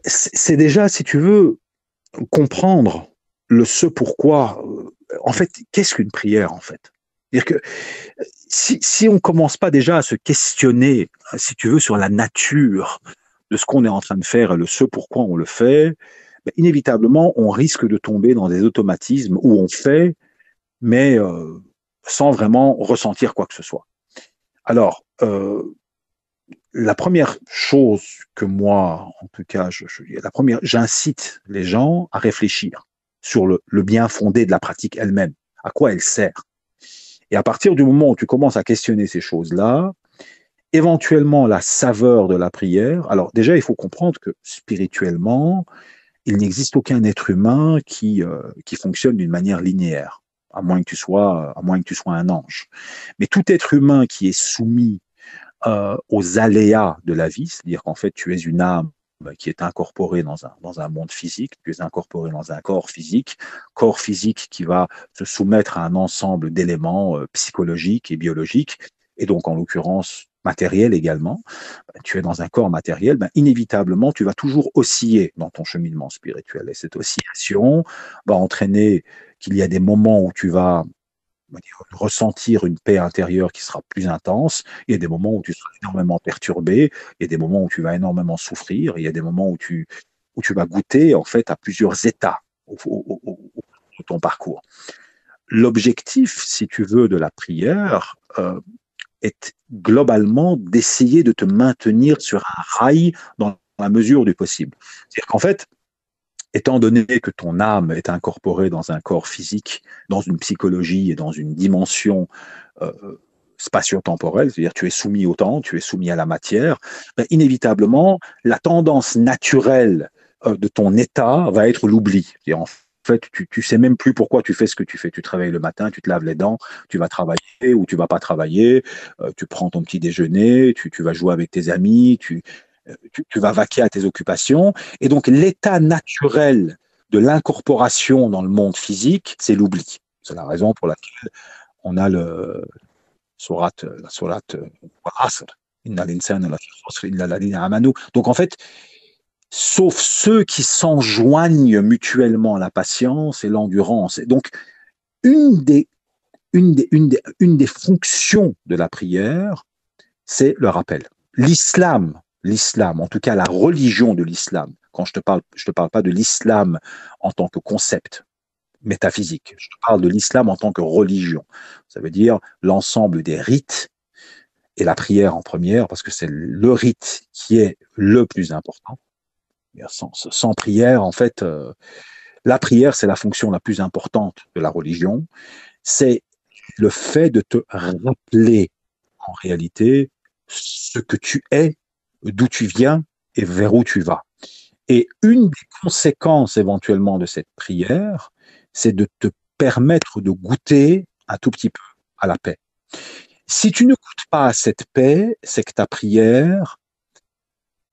C'est déjà, si tu veux, comprendre le ce pourquoi. En fait, qu'est-ce qu'une prière, en fait? C'est-à-dire que si on commence pas déjà à se questionner, si tu veux, sur la nature de ce qu'on est en train de faire et le ce pourquoi on le fait, inévitablement, on risque de tomber dans des automatismes où on fait, mais sans vraiment ressentir quoi que ce soit. Alors, la première chose que moi, en tout cas, j'incite les gens à réfléchir sur le bien fondé de la pratique elle-même, à quoi elle sert. Et à partir du moment où tu commences à questionner ces choses-là, éventuellement la saveur de la prière. Alors déjà, il faut comprendre que spirituellement, il n'existe aucun être humain qui fonctionne d'une manière linéaire, à moins que tu sois un ange. Mais tout être humain qui est soumis aux aléas de la vie, c'est-à-dire qu'en fait, tu es une âme qui est incorporée dans un monde physique, tu es incorporé dans un corps physique qui va se soumettre à un ensemble d'éléments psychologiques et biologiques, et donc en l'occurrence matériel également. Tu es dans un corps matériel, inévitablement, tu vas toujours osciller dans ton cheminement spirituel. Et cette oscillation va entraîner qu'il y a des moments où tu vas ressentir une paix intérieure qui sera plus intense. Il y a des moments où tu seras énormément perturbé, il y a des moments où tu vas énormément souffrir, il y a des moments où tu vas goûter en fait à plusieurs états de ton parcours. L'objectif, si tu veux, de la prière est globalement d'essayer de te maintenir sur un rail dans la mesure du possible. C'est-à-dire qu'en fait, étant donné que ton âme est incorporée dans un corps physique, dans une psychologie et dans une dimension euh, spatio-temporelle, c'est-à-dire tu es soumis au temps, tu es soumis à la matière, inévitablement, la tendance naturelle de ton état va être l'oubli. En fait, tu sais même plus pourquoi tu fais ce que tu fais. Tu te réveilles le matin, tu te laves les dents, tu vas travailler ou tu vas pas travailler, tu prends ton petit déjeuner, tu vas jouer avec tes amis, tu vas vaquer à tes occupations. Et donc, l'état naturel de l'incorporation dans le monde physique, c'est l'oubli. C'est la raison pour laquelle on a la sourate Asr. Donc, en fait, sauf ceux qui s'enjoignent mutuellement à la patience et l'endurance. Et donc, une des, une des fonctions de la prière, c'est le rappel. L'islam, en tout cas la religion de l'islam, quand je te parle pas de l'islam en tant que concept métaphysique, je te parle de l'islam en tant que religion. Ça veut dire l'ensemble des rites et la prière en première, parce que c'est le rite qui est le plus important. Sans prière, en fait, la prière, c'est la fonction la plus importante de la religion. C'est le fait de te rappeler, en réalité, ce que tu es, d'où tu viens et vers où tu vas. Et une des conséquences éventuellement de cette prière, c'est de te permettre de goûter un tout petit peu à la paix. Si tu ne goûtes pas à cette paix, c'est que ta prière,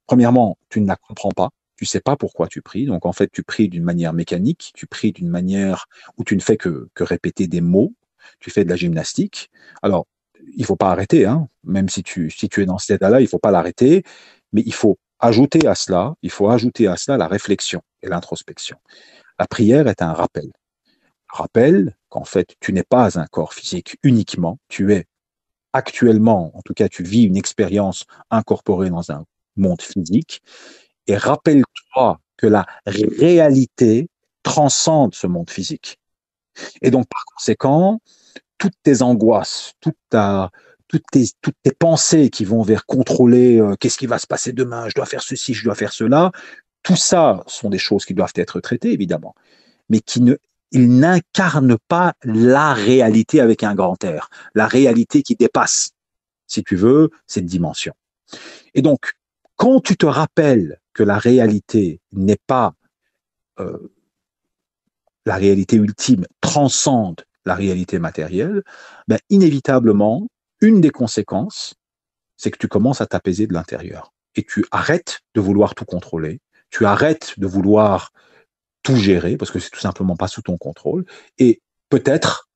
premièrement, tu ne la comprends pas. Tu sais pas pourquoi tu pries. Donc, en fait, tu pries d'une manière mécanique. Tu pries d'une manière où tu ne fais que répéter des mots. Tu fais de la gymnastique. Alors, il faut pas arrêter, hein. Même si tu es dans cet état-là, il faut pas l'arrêter. Mais il faut ajouter à cela la réflexion et l'introspection. La prière est un rappel. Rappel qu'en fait, tu n'es pas un corps physique uniquement. Tu es actuellement, en tout cas, tu vis une expérience incorporée dans un monde physique. Et rappelle-toi que la réalité transcende ce monde physique. Et donc, par conséquent, toutes tes angoisses, toutes tes pensées qui vont vers contrôler qu'est-ce qui va se passer demain, je dois faire ceci, je dois faire cela, tout ça sont des choses qui doivent être traitées, évidemment, mais ils n'incarnent pas la réalité avec un grand R, la réalité qui dépasse, si tu veux, cette dimension. Et donc, quand tu te rappelles que la réalité n'est pas euh, la réalité ultime, transcende la réalité matérielle, inévitablement, une des conséquences, c'est que tu commences à t'apaiser de l'intérieur. Et tu arrêtes de vouloir tout contrôler, tu arrêtes de vouloir tout gérer, parce que c'est tout simplement pas sous ton contrôle, et peut-être,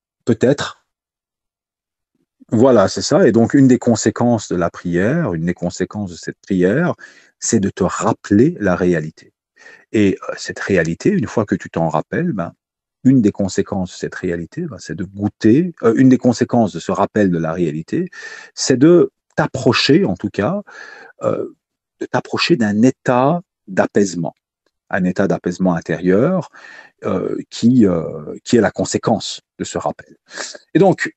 Voilà, c'est ça. Et donc, une des conséquences de la prière, une des conséquences de cette prière, c'est de te rappeler la réalité. Et cette réalité, une fois que tu t'en rappelles, ben, une des conséquences de cette réalité, ben, c'est de goûter, une des conséquences de ce rappel de la réalité, c'est de t'approcher, en tout cas, euh, de t'approcher d'un état d'apaisement, un état d'apaisement intérieur qui est la conséquence de ce rappel. Et donc,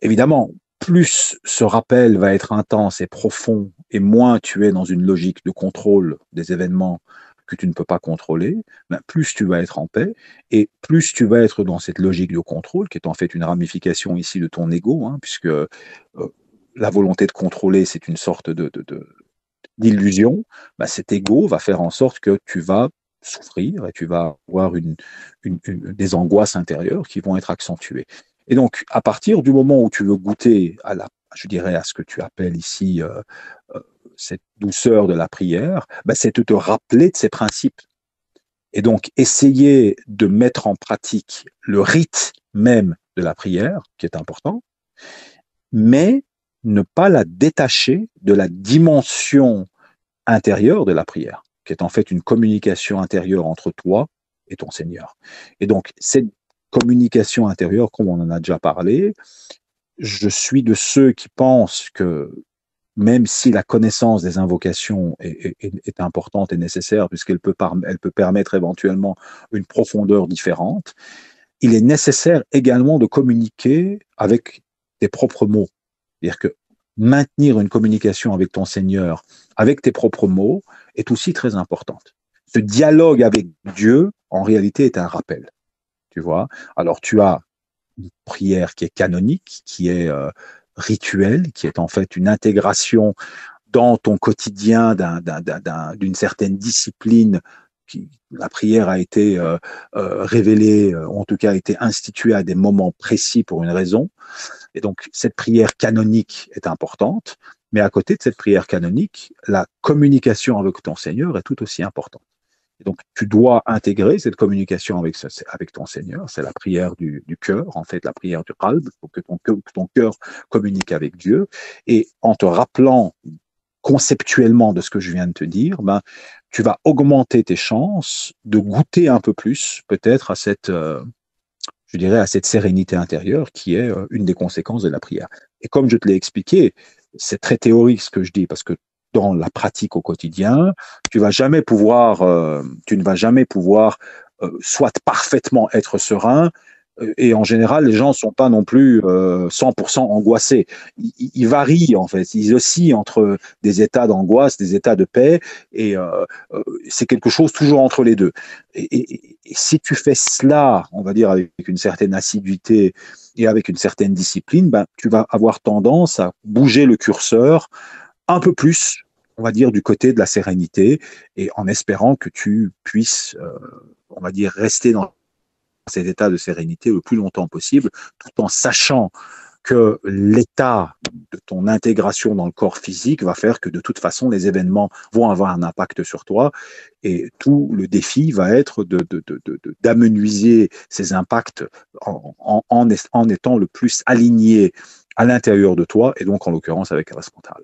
évidemment, plus ce rappel va être intense et profond, et moins tu es dans une logique de contrôle des événements que tu ne peux pas contrôler, ben plus tu vas être en paix, et plus tu vas être dans cette logique de contrôle, qui est en fait une ramification ici de ton ego, hein, puisque la volonté de contrôler, c'est une sorte d'illusion. Ben cet ego va faire en sorte que tu vas souffrir et tu vas avoir des angoisses intérieures qui vont être accentuées. Et donc, à partir du moment où tu veux goûter je dirais, à ce que tu appelles ici euh, cette douceur de la prière, ben, c'est de te rappeler de ces principes. Et donc, essayer de mettre en pratique le rite même de la prière, qui est important, mais ne pas la détacher de la dimension intérieure de la prière, qui est en fait une communication intérieure entre toi et ton Seigneur. Et donc, cette communication intérieure, comme on en a déjà parlé, je suis de ceux qui pensent que même si la connaissance des invocations est importante et nécessaire, elle peut permettre éventuellement une profondeur différente, il est nécessaire également de communiquer avec tes propres mots. C'est-à-dire que maintenir une communication avec ton Seigneur, avec tes propres mots, est aussi très importante. Ce dialogue avec Dieu, en réalité, est un rappel. Tu vois. Alors, tu as une prière qui est canonique, qui est rituelle, qui est en fait une intégration dans ton quotidien d'une certaine discipline. La prière a été révélée, en tout cas a été instituée à des moments précis pour une raison. Et donc, cette prière canonique est importante, mais à côté de cette prière canonique, la communication avec ton Seigneur est tout aussi importante. Et donc, tu dois intégrer cette communication avec ton Seigneur. C'est la prière du cœur, en fait, la prière du qalb, pour que ton cœur communique avec Dieu. Et en te rappelant conceptuellement de ce que je viens de te dire, ben, tu vas augmenter tes chances de goûter un peu plus, peut-être, je dirais, à cette sérénité intérieure qui est une des conséquences de la prière. Et comme je te l'ai expliqué, c'est très théorique ce que je dis, parce que dans la pratique au quotidien, tu ne vas jamais pouvoir soit parfaitement être serein, et en général, les gens ne sont pas non plus 100% angoissés. Ils varient, en fait. Ils oscillent entre des états d'angoisse, des états de paix, et c'est quelque chose toujours entre les deux. Et si tu fais cela, on va dire, avec une certaine assiduité et avec une certaine discipline, ben, tu vas avoir tendance à bouger le curseur un peu plus, on va dire, du côté de la sérénité, et en espérant que tu puisses, on va dire, rester dans cet état de sérénité le plus longtemps possible, tout en sachant que l'état de ton intégration dans le corps physique va faire que de toute façon, les événements vont avoir un impact sur toi, et tout le défi va être d'amenuiser ces impacts en étant le plus aligné à l'intérieur de toi, et donc en l'occurrence avec la mental.